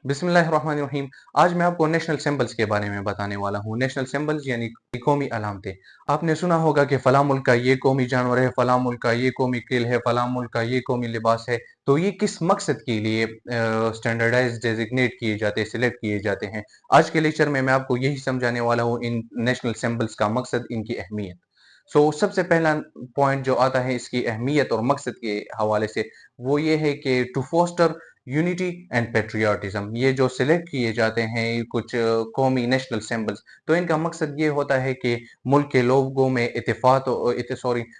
बिस्मिल्लाहिर्रहमानिर्रहीम। आज मैं आपको नेशनल सिंबल्स के बारे में बताने वाला हूँ। नेशनल सिंबल्स यानी कौमी अलामतें। आपने सुना होगा कि फलां मुल्क का ये कौमी जानवर है, फलां मुल्क का ये कौमी खेल है, फलां मुल्क का ये कौमी लिबास है। तो ये किस मकसद के लिए स्टैंडर्डाइज डेजिग्नेट किए जाते हैं, सिलेक्ट किए जाते हैं। आज के लेक्चर में मैं आपको यही समझाने वाला हूँ, इन नेशनल सिंबल्स का मकसद, इनकी अहमियत। सबसे पहला पॉइंट जो आता है इसकी अहमियत और मकसद के हवाले से, वो ये है कि to foster unity and patriotism. ये जो सिलेक्ट किए जाते हैं कुछ कौमी नेशनल सिंबल्स, तो इनका मकसद ये होता है कि मुल्क के लोगों में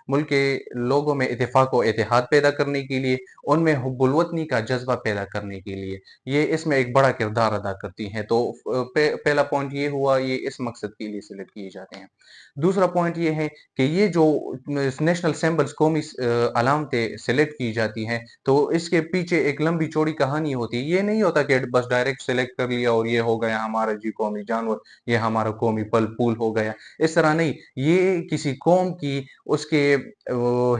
मुल्क के लोगों में इत्तेफाक और इत्तेहाद पैदा करने के लिए, उनमें हुब्बुल वतनी का जज्बा पैदा करने के लिए ये इसमें एक बड़ा किरदार अदा करती हैं। तो पहला पॉइंट ये हुआ, ये इस मकसद के लिए सिलेक्ट किए जाते हैं। दूसरा पॉइंट ये है कि ये जो नेशनल सिंबल्स, कौमी अलामतें सेलेक्ट की जाती हैं, तो इसके पीछे एक लंबी चौड़ी कहानी होती है। ये नहीं होता कि बस डायरेक्ट सेलेक्ट कर लिया और ये हो गया हमारा जी कौमी जानवर, ये हमारा कौमी फल फूल हो गया। इस तरह नहीं, ये किसी कौम की उसके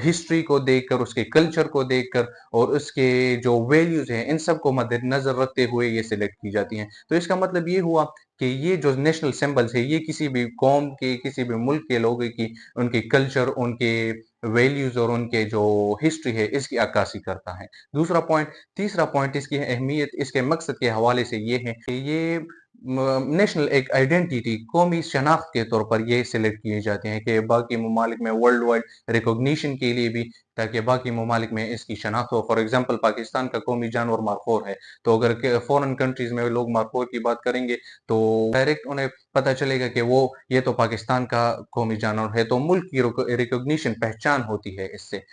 हिस्ट्री को देखकर, उसके कल्चर को देखकर और उसके जो वैल्यूज हैं, इन सब को मद्देनजर रखते हुए ये सिलेक्ट की जाती हैं। तो इसका मतलब ये हुआ कि ये जो नेशनल सिंबल्स है, ये किसी भी कौम के, किसी भी मुल्क के लोगों की, उनके कल्चर, उनके वैल्यूज और उनके जो हिस्ट्री है, इसकी अक्कासी करता है। तीसरा पॉइंट इसकी अहमियत, इसके मकसद के हवाले से ये है कि ये नेशनल एक आइडेंटिटी, कौमी शनाख्त के तौर पर ये सिलेक्ट किए जाते हैं कि बाकी ममालिक में वर्ल्ड वाइड रिकॉग्निशन के लिए भी, ताकि बाकी ममालिक में इसकी शनाख्त हो। फॉर एग्जांपल, पाकिस्तान का कौमी जानवर मारखोर है, तो अगर फॉरेन कंट्रीज में लोग मारखोर की बात करेंगे तो डायरेक्ट उन्हें पता चलेगा कि वो ये तो पाकिस्तान का कौमी जानवर है, तो मुल्क की रिकॉग्निशन, पहचान होती है इससे।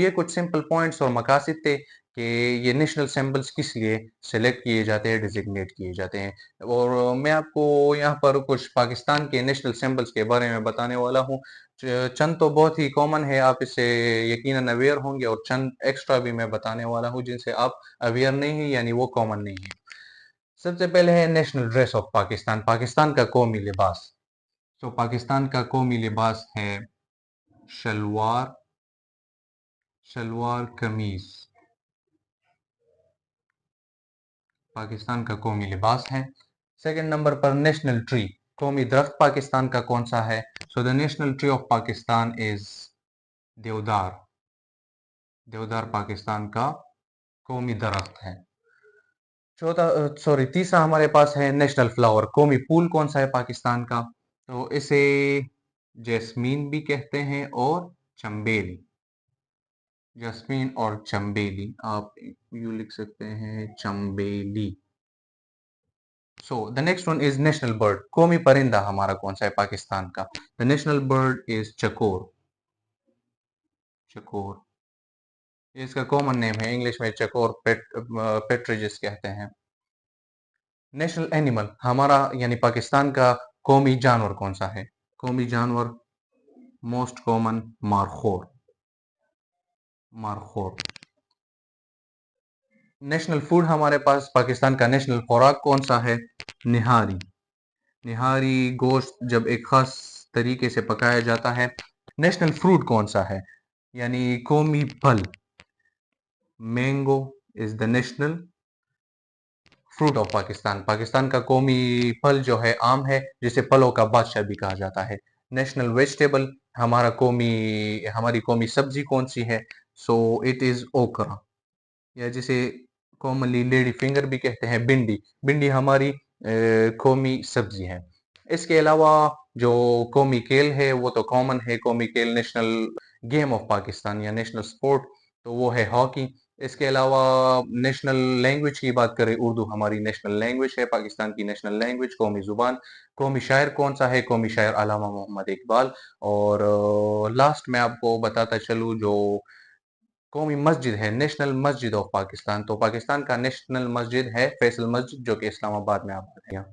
ये कुछ सिंपल पॉइंट्स और मकासद थे कि ये नेशनल सिंबल्स किस लिए सेलेक्ट किए जाते हैं, डिजिग्नेट किए जाते हैं। और मैं आपको यहाँ पर कुछ पाकिस्तान के नेशनल सिंबल्स के बारे में बताने वाला हूँ। चंद तो बहुत ही कॉमन है, आप इससे यकीनन अवेयर होंगे, और चंद एक्स्ट्रा भी मैं बताने वाला हूँ जिनसे आप अवेयर नहीं है, यानी वो कॉमन नहीं है। सबसे पहले है national dress of Pakistan, Pakistan का कौमी लिबास। पाकिस्तान का कौमी लिबास है शलवार, शलवार कमीज, पाकिस्तान का कौमी लिबास है। सेकंड नंबर पर नेशनल ट्री, कौमी दरख्त पाकिस्तान का कौन सा है? The national tree of Pakistan is देवदार। देवदार पाकिस्तान का कौमी दरख्त है। तीसरा हमारे पास है नेशनल फ्लावर, कौमी फूल कौन सा है पाकिस्तान का? तो इसे जैस्मीन भी कहते हैं और चंबेली। जैस्मीन और चंबेली, आप यू लिख सकते हैं चंबेली। The next one is national bird, कौमी परिंदा हमारा कौन सा है पाकिस्तान का? द नेशनल बर्ड इज चकोर। चकोर, इसका कॉमन नेम है इंग्लिश में चकोर, पेट्रिजिस कहते हैं। नेशनल एनिमल हमारा यानी पाकिस्तान का कौमी जानवर कौन सा है? कौमी जानवर most common markhor, markhor. National food हमारे पास, पाकिस्तान का नेशनल खुराक कौन सा है? निहारी। निहारी गोश्त जब एक खास तरीके से पकाया जाता है। नेशनल फ्रूट कौन सा है यानी कौमी फल? Mango is the national fruit of Pakistan, Pakistan का कौमी फल जो है आम है, जिसे फलों का बादशाह भी कहा जाता है। नेशनल वेजिटेबल, हमारी कौमी सब्जी कौन सी है? इट इज ओकरा, या जिसे कॉमनली लेडी फिंगर भी कहते हैं, भिंडी। भिंडी हमारी कौमी सब्जी है। इसके अलावा जो कौमी खेल है वो तो कॉमन है, कौमी खेल नेशनल गेम ऑफ पाकिस्तान या नेशनल स्पोर्ट, तो वो है हॉकी। इसके अलावा नेशनल लैंग्वेज की बात करें, उर्दू हमारी नेशनल लैंग्वेज है, पाकिस्तान की नेशनल लैंग्वेज, कौमी जुबान। कौमी शायर कौन सा है? कौमी शायर अल्लामा मोहम्मद इकबाल। और लास्ट में आपको बताता चलूँ, जो कौमी मस्जिद है, नेशनल मस्जिद ऑफ पाकिस्तान, तो पाकिस्तान का नेशनल मस्जिद है फैसल मस्जिद, जो कि इस्लामाबाद में आबाद है।